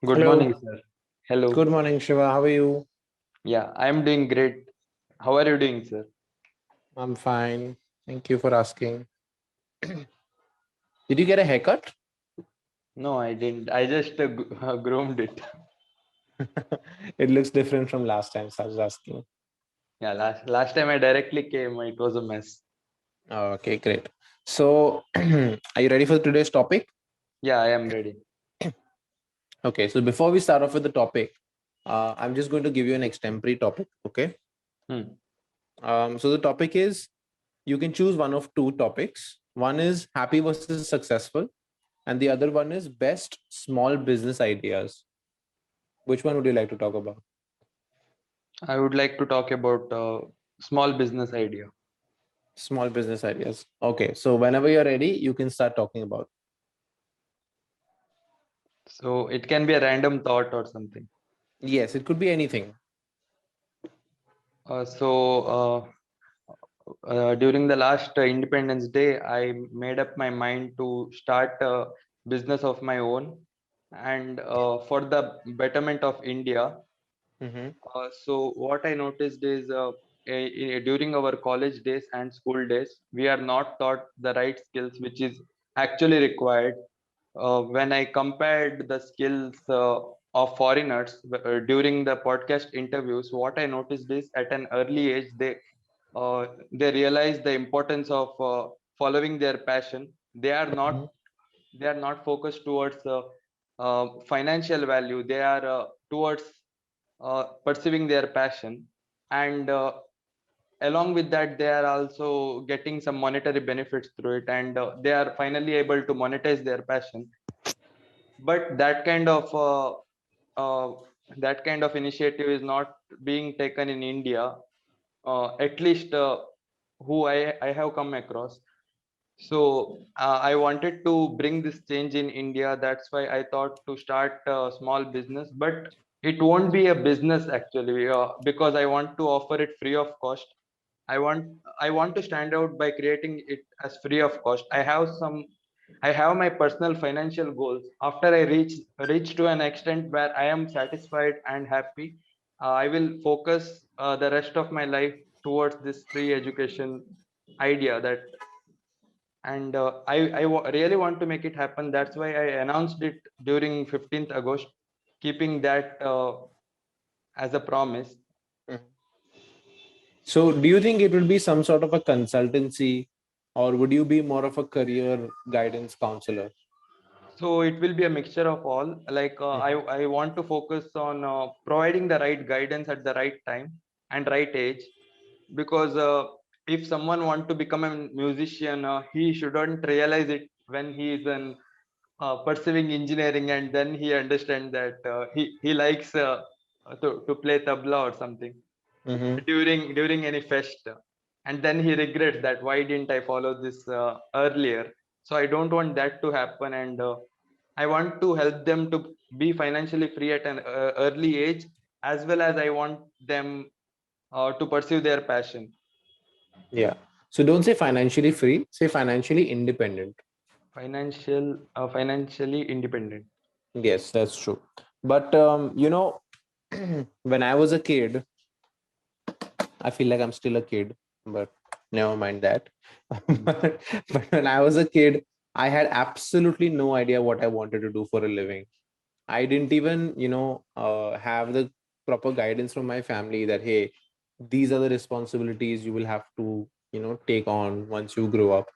Good Hello. morning, sir. Hello. Good morning, Shiva. How are you? Yeah, I'm doing great. How are you doing, sir? I'm fine. Thank you for asking. Did you get a haircut? No, I didn't. I just groomed it. It looks different from last time, so I was asking. Yeah, last time I directly came, it was a mess. Okay, great. So, are you ready for today's topic? Yeah, I am ready. Okay, so before we start off with the topic, I'm just going to give you an extempore topic. Okay. Hmm. So the topic is you can choose one of two topics. One is happy versus successful, and the other one is best small business ideas. Which one would you like to talk about? I would like to talk about small business idea. Small business ideas. Okay, so whenever you're ready, you can start talking about. So it can be a random thought or something. Yes, it could be anything. During the last Independence Day, I made up my mind to start a business of my own, and for the betterment of India. Mm-hmm. So what I noticed is during our college days and school days, we are not taught the right skills which is actually required. When I compared the skills of foreigners during the podcast interviews, what I noticed is at an early age they realize the importance of following their passion. They are not focused towards financial value. They are towards pursuing their passion, and along with that they are also getting some monetary benefits through it, and they are finally able to monetize their passion. But uh, that kind of initiative is not being taken in India, at least who I have come across. So I wanted to bring this change in India. That's why I thought to start a small business, but it won't be a business actually, because I want to offer it free of cost. I want I want to stand out by creating it as free of cost. I have my personal financial goals. After I reach to an extent where I am satisfied and happy, I will focus the rest of my life towards this free education idea that, and really want to make it happen. That's why I announced it during 15th August, keeping that as a promise. Mhm. So, do you think it will be some sort of a consultancy, or would you be more of a career guidance counselor? So it will be a mixture of all. Like Mhm. I want to focus on providing the right guidance at the right time and right age, because if someone want to become a musician, he shouldn't realize it when he is an pursuing engineering, and then he understand that he likes to play tabla or something Mm-hmm. during any fest, and then he regrets that why didn't I follow this earlier. So I don't want that to happen, and I want to help them to be financially free at an early age, as well as I want them to pursue their passion. Yeah. So, don't say financially free, say financially independent. Financially independent. Yes, that's true. But, when I was a kid, I feel like I'm still a kid, but never mind that. Hmm. but when I was a kid, I had absolutely no idea what I wanted to do for a living. I didn't even, have the proper guidance from my family that, hey, these are the responsibilities you will have to, take on once you grow up.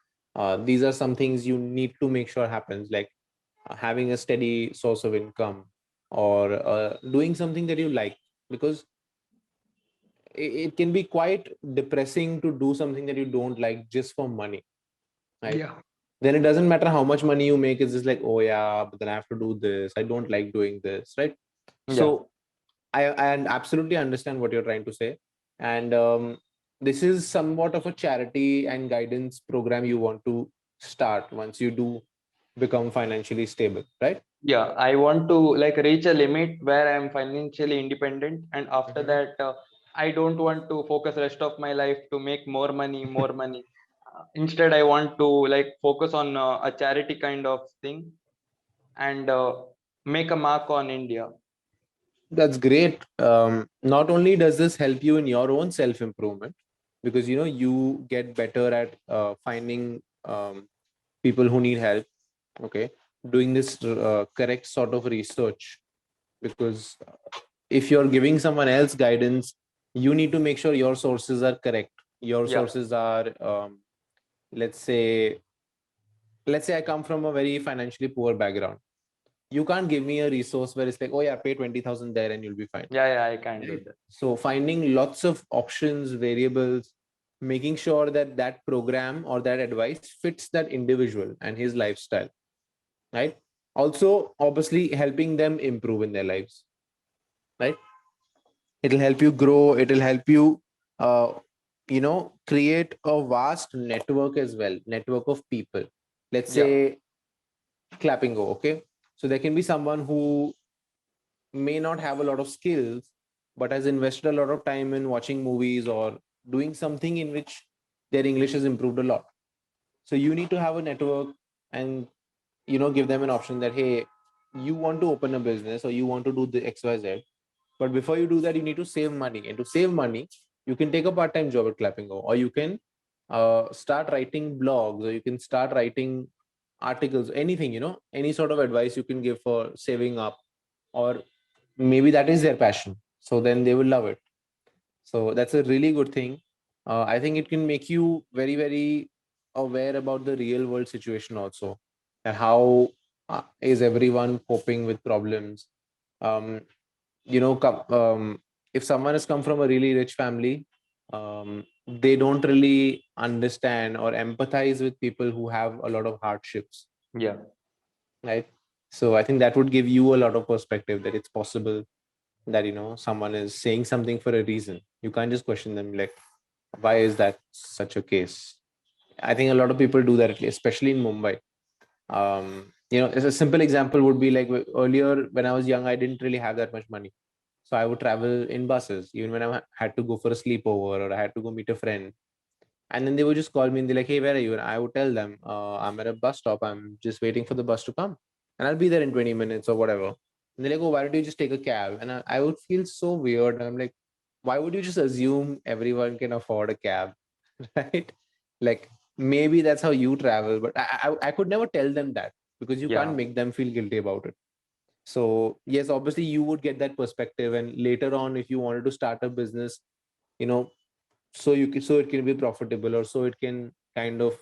These are some things you need to make sure happens, like having a steady source of income or doing something that you like. Because it can be quite depressing to do something that you don't like just for money, right? Yeah. Then it doesn't matter how much money you make. It's just like, oh yeah, but then I have to do this. I don't like doing this, right? Yeah. So I absolutely understand what you're trying to say, and this is somewhat of a charity and guidance program you want to start once you do become financially stable, right? Yeah, I want to like reach a limit where I am financially independent, and after Mhm. that I don't want to focus rest of my life to make more money. Instead I want to like focus on a charity kind of thing, and make a mark on India. That's great. Not only does this help you in your own self improvement, because you get better at finding people who need help. Okay, doing this correct sort of research, because if you're giving someone else guidance, you need to make sure your sources are correct. Your Yeah, sources are, let's say, I come from a very financially poor background. You can't give me a resource where it's like, oh yeah, pay 20,000 there and you'll be fine. yeah, I can do Right? that. So finding lots of options, variables, making sure that that program or that advice fits that individual and his lifestyle, right? Also, obviously, helping them improve in their lives, right? It'll help you grow. It'll help you, uh, create a vast network as well, network of people. Let's Yeah, say clapping go, okay? So there can be someone who may not have a lot of skills, but has invested a lot of time in watching movies or doing something in which their English has improved a lot. So you need to have a network and give them an option that, hey, you want to open a business or you want to do the XYZ. But before you do that, you need to save money. And to save money, you can take a part-time job at Clappingo, or you can start writing blogs, or you can start writing articles, anything, any sort of advice you can give for saving up, or maybe that is their passion. So then they will love it. So that's a really good thing. I think it can make you very, very aware about the real world situation also, and how is everyone coping with problems. Um, if someone has come from a really rich family, they don't really understand or empathize with people who have a lot of hardships, yeah, right? So I think that would give you a lot of perspective that it's possible that someone is saying something for a reason. You can't just question them like, why is that such a case? I think a lot of people do that, especially in Mumbai. As a simple example would be like, earlier when I was young, I didn't really have that much money, so I would travel in buses even when I had to go for a sleepover or I had to go meet a friend. And then they would just call me and they're like, hey, where are you? And I would tell them, I'm at a bus stop, I'm just waiting for the bus to come, and I'll be there in 20 minutes or whatever. And they're like, oh, why don't you just take a cab? And I would feel so weird. And I'm like, why would you just assume everyone can afford a cab? Right? Like, maybe that's how you travel, but I could never tell them that, because you can't yeah, make them feel guilty about it. So yes, obviously you would get that perspective, and later on, if you wanted to start a business, you know so it can be profitable, or so it can kind of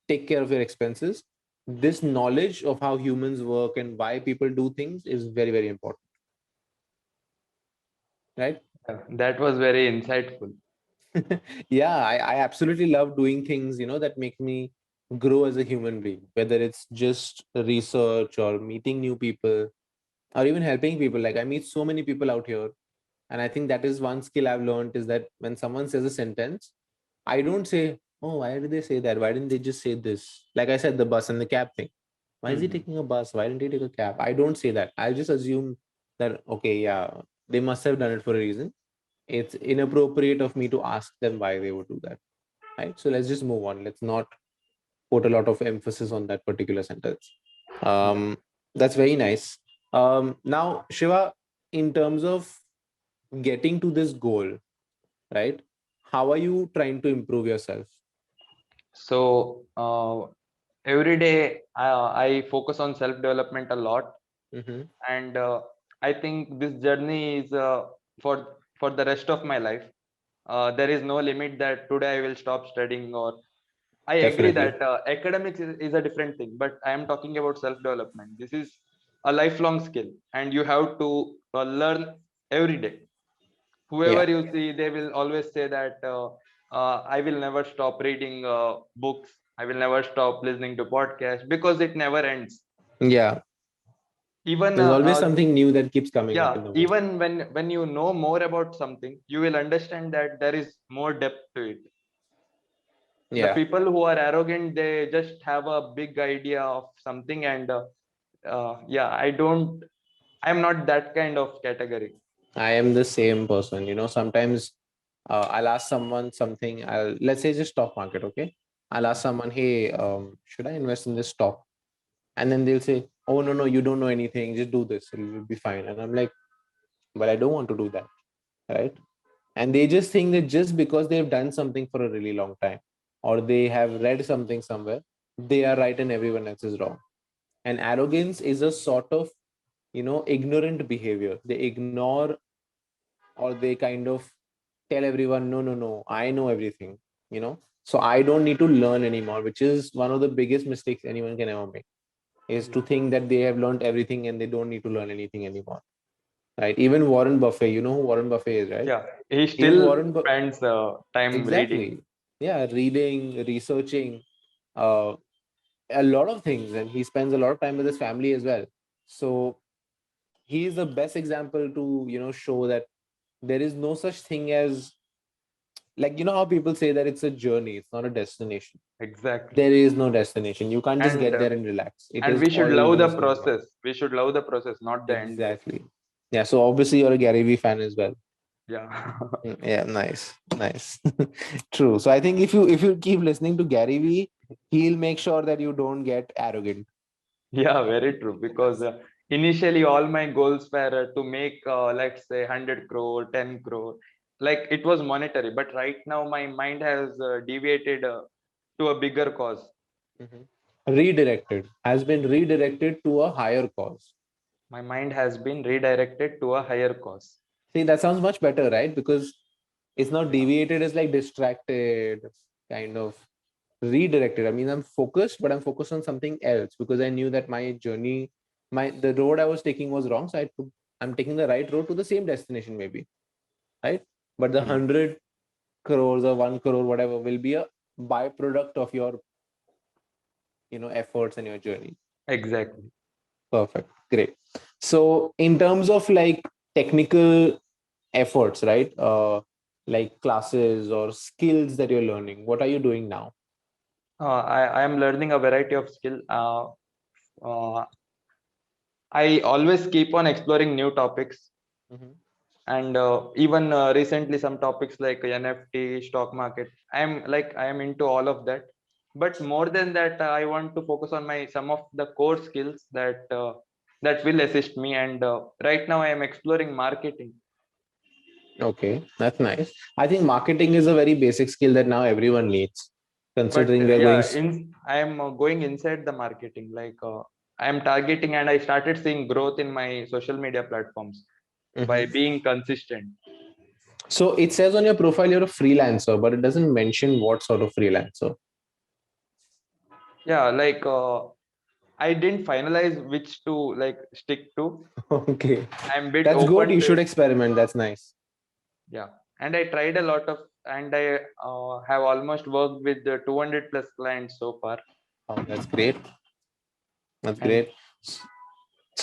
take care of your expenses, this knowledge of how humans work and why people do things is very, very important, right? yeah. That was very insightful. Yeah, I absolutely love doing things that make me grow as a human being, whether it's just research or meeting new people or even helping people. Like, I meet so many people out here, and I think that is one skill I've learned, is that when someone says a sentence, I don't say, oh, why did they say that? Why didn't they just say this? Like I said, the bus and the cab thing. Why is he Mhm. taking a bus? Why didn't he take a cab? I don't say that. I just assume that, okay, yeah, they must have done it for a reason. It's inappropriate of me to ask them why they would do that. Right. So let's just move on. Let's not put a lot of emphasis on that particular sentence. Yeah. That's very nice. Now, Shiva, in terms of getting to this goal, right? How are you trying to improve yourself? So every day I focus on self development a lot, Mm-hmm. and I think this journey is for the rest of my life. There is no limit that today I will stop studying, or I agree Definitely. that academics is a different thing, but I am talking about self development. This is a lifelong skill, and you have to learn every day. Whoever Yeah. you see, they will always say that I will never stop reading books. I will never stop listening to podcasts, because it never ends. Yeah. Even There's always something new that keeps coming up yeah, in the world. even when you know more about something, you will understand that there is more depth to it. The Yeah. people who are arrogant, they just have a big idea of something, and yeah, I'm not that kind of category. I am the same person. Sometimes I'll ask someone something. Let's say just stock market. Okay. I'll ask someone, hey, should I invest in this stock? And then they'll say, oh no, you don't know anything, just do this, it'll be fine. And I'm like, but I don't want to do that, right? And they just think that just because they've done something for a really long time, or they have read something somewhere, they are right and everyone else is wrong. And arrogance is a sort of, ignorant behavior. They ignore, or they kind of tell everyone, no, I know everything, so I don't need to learn anymore, which is one of the biggest mistakes anyone can ever make, is to think that they have learned everything and they don't need to learn anything anymore, right? Even Warren Buffett, you know who Warren Buffett is, right? Yeah, he Even still Warren Buffett, spends time reading. exactly, yeah, reading, researching, uh, a lot of things, and he spends a lot of time with his family as well. So he is the best example to show that there is no such thing as, like, how people say that it's a journey, it's not a destination. Exactly. There is no destination. You can't just And get there and relax. It and is we should love the always going on. process. We should love the process, not the end goal. Exactly. Yeah, so obviously you're a Gary Vee fan as well. Yeah. Yeah, nice. True. So I think if you keep listening to Gary Vee, he'll make sure that you don't get arrogant. Yeah, very true. Because initially all my goals were to make, let's say, 100 crore, 10 crore. Like it was monetary. But right now my mind has deviated to a bigger cause. Mhm. Redirected, has been redirected to a higher cause. My mind has been redirected to a higher cause. See, that sounds much better, right? Because it's not deviated, it's like distracted, kind of redirected. I mean, I'm focused, but I'm focused on something else because I knew that my journey, the road I was taking was wrong. So I'm taking the right road to the same destination, maybe, right? But the Hmm. 100 crores or 1 crore, whatever, will be a byproduct of your, efforts and your journey. Exactly. Perfect. Great. So in terms of like technical efforts, right? Like classes or skills that you're learning, what are you doing now? I am learning a variety of skill. Uh, I always keep on exploring new topics, Mhm. and even recently some topics like NFT, stock market. I am into all of that. But more than that, I want to focus on my some of the core skills that will assist me. And right now, I am exploring marketing. Okay, that's nice. I think marketing is a very basic skill that now everyone needs, But considering they're going. yeah, I am going inside the marketing. I am targeting, and I started seeing growth in my social media platforms by Mhm. being consistent. So it says on your profile you're a freelancer, but it doesn't mention what sort of freelancer. Yeah, I didn't finalize which to like stick to. Okay, I'm bit that's good. open You to should it. experiment. That's nice. Yeah, and I tried a lot of, and I have almost worked with the 200 plus clients so far. Oh, that's great. That's And great.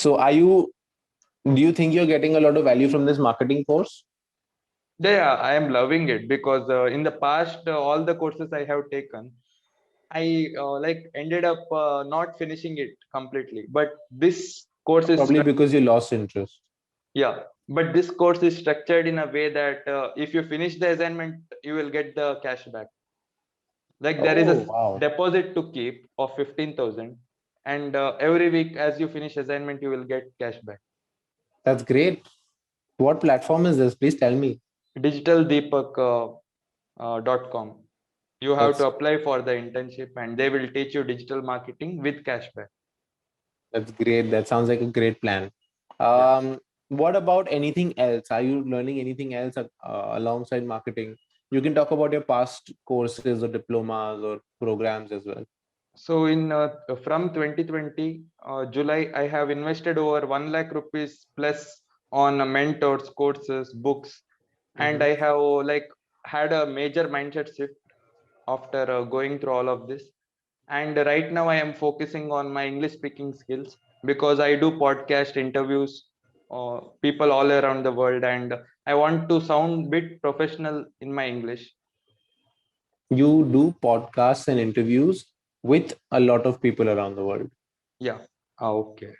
So, do you think you're getting a lot of value from this marketing course? yeah, I am loving it because in the past, all the courses I have taken, I ended up not finishing it completely. But this course is Probably because you lost interest. yeah, but this course is structured in a way that if you finish the assignment, you will get the cash back. Like there is a Oh, wow. deposit to keep of 15,000, and every week as you finish assignment, you will get cash back. That's great. What platform is this? Please tell me. Digitaldeepak.com. You have to That's apply for the internship, and they will teach you digital marketing with cashback. that's great. That sounds like a great plan. Yeah. What about anything else? Are you learning anything else alongside marketing? You can talk about your past courses or diplomas or programs as well. So in from 2020 July, I have invested over 1 lakh rupees plus on mentors, courses, books, and Mhm. I have had a major mindset shift after going through all of this. And right now I am focusing on my English speaking skills because I do podcast interviews, people all around the world, and I want to sound bit professional in my English. You do podcasts and interviews with a lot of people around the world. Yeah. Okay.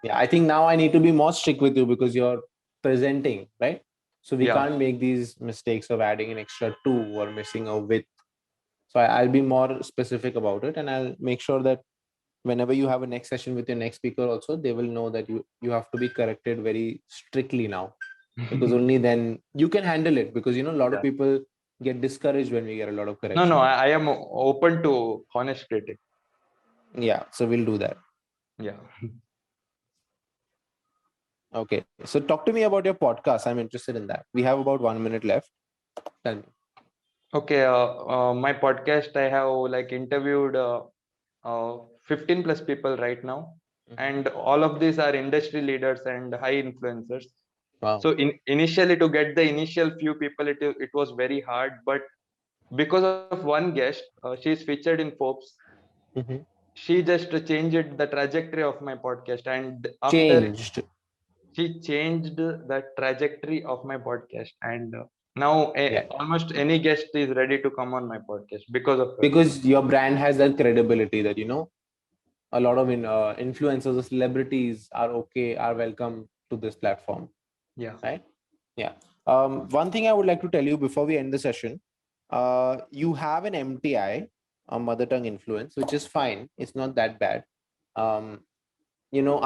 Yeah, I think now I need to be more strict with you because you're presenting, right? So we Yeah. can't make these mistakes of adding an extra two or missing a with. So I'll be more specific about it, and I'll make sure that whenever you have a next session with your next speaker also, they will know that you have to be corrected very strictly now, because only then you can handle it, because a lot of Yeah. people get discouraged when we get a lot of No, correction. no, I am open to honest critic. Yeah, so we'll do that. Yeah. Okay, so talk to me about your podcast. I'm interested in that. We have about 1 minute left. Tell me. Okay, my podcast, I have like interviewed 15 plus people right now, and all of these are industry leaders and high influencers. Wow. So initially, to get the initial few people, it was very hard, but because of one guest, she is featured in Forbes. Mhm. She just changed the trajectory of my podcast, and after Changed. she changed the trajectory of my podcast, and now Yeah, almost any guest is ready to come on my podcast because of her. because your brand has that credibility that a lot of influencers or celebrities are welcome to this platform, Yeah. right? Yeah. One thing I would like to tell you before we end the session, you have an MTI, a mother tongue influence, which is fine. It's not that bad. Um,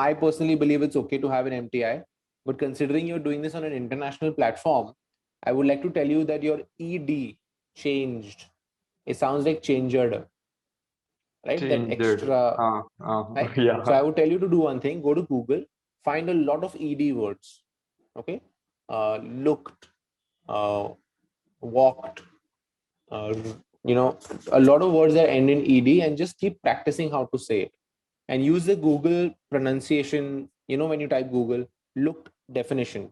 I personally believe it's okay to have an MTI, but considering you're doing this on an international platform, I would like to tell you that your ED changed. It sounds like changed, right? That Changed. extra, right? So Yeah. I would tell you to do one thing: go to Google, find a lot of ED words. Okay, looked, walked, uh, a lot of words that end in ed, and just keep practicing how to say it, and use the Google pronunciation. When you type Google looked definition,